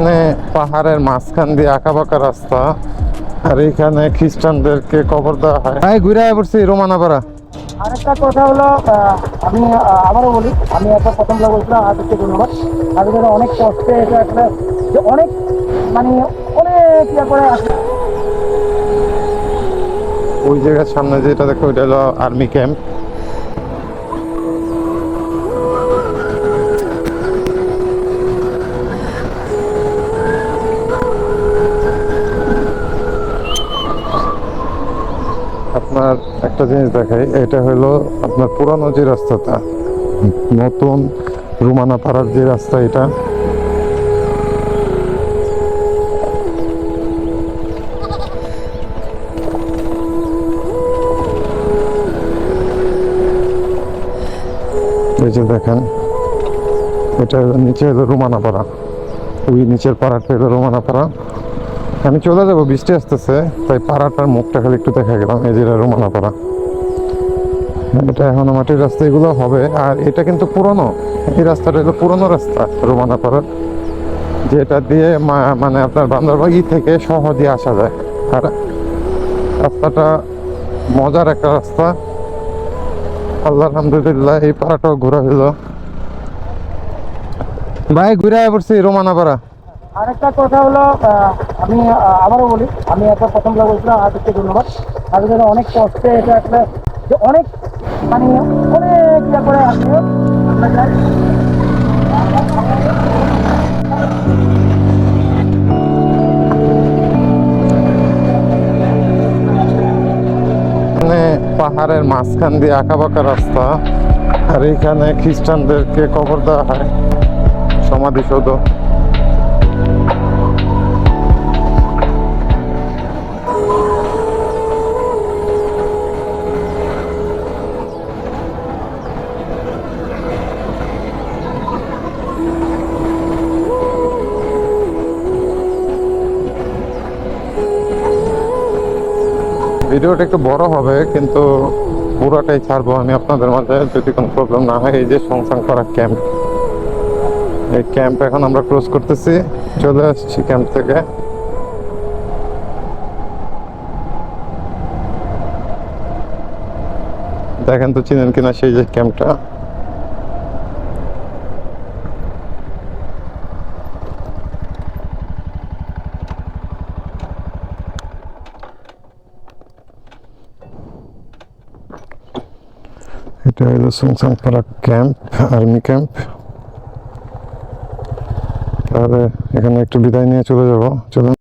এখানে পাহাড়ের মাঝখান দিয়ে আঁকাবাঁকা রাস্তা, আর এখানে খ্রিস্টানদেরকে কবর দেওয়া হয়। ঘুরে পড়ছি রোমানাপাড়া। আরেকটা কথা হলো, আমি আবারও বলি, আমি একটা প্রথম বলছিলাম আজকে ধন্যবাদ। তাদের অনেক কষ্টে এটা একটা যে অনেক মানে অনেক ইয়ে করে আসে। ওই জায়গার সামনে যেটা দেখো ওইটা হলো আর্মি ক্যাম্প। আপনার একটা জিনিস দেখাই, এটা হলো আপনার পুরানো যে রাস্তাটা, নতুন রুমানাপাড়ার যে রাস্তা, এটা এই যে দেখেন, এটা নিচে হলো রুমানাপাড়া, ওই নিচের পাড়াটা হলো রুমানাপাড়া। আমি চলে যাবো, বৃষ্টি আসতেছে, তাই পাড়াটার মুখটা খালি একটু দেখা গেলাম। এই যে রুমানাপাড়া, এটা এখনো মাটির রাস্তা, এগুলো হবে। আর এটা কিন্তু পুরনো, এই রাস্তাটা হলো পুরনো রাস্তা রুমানাপাড়ার, যেটা দিয়ে মানে আপনার বান্দরবাগি থেকে সহজে আসা যায়। আর রাস্তাটা মজার একটা রাস্তা। আল্লাহ আলহামদুলিল্লাহ, এই পাড়াটাও ঘোরা হলো। ভাই ঘুরে পড়ছি রোমানাপাড়া। আরেকটা কথা হলো, আমি আবারও বলি, আমি একটা প্রথম বলছিলাম আজকে ধন্যবাদ। তাদের অনেক কষ্টে এটা একটা যে অনেক মানে অনেক ইয়ে করে আসে। আমরা যাই মানে পাহাড়ের মাঝখান দিয়ে আঁকাবাঁকা রাস্তা, আর এইখানে খ্রিস্টানদেরকে কবর দেওয়া হয়, সমাধিসৌধ। ভিডিওটা একটু বড় হবে, কিন্তু পুরোটাই ছাড়বো আমি আপনাদের মাঝে, যদি কোনো প্রবলেম না হয়। এই যে সংসাং করা ক্যাম্প, এই ক্যাম্প এখন আমরা ক্লোজ করতেছি, চলে আসছি ক্যাম্প থেকে। দেখেন তো চিনেন কিনা সেই যে ক্যাম্পটা। এটা হলো সংসাংপাড়া ক্যাম্প, আর্মি ক্যাম্প। তাহলে এখানে একটু বিদায় নিয়ে চলে যাব, চলুন।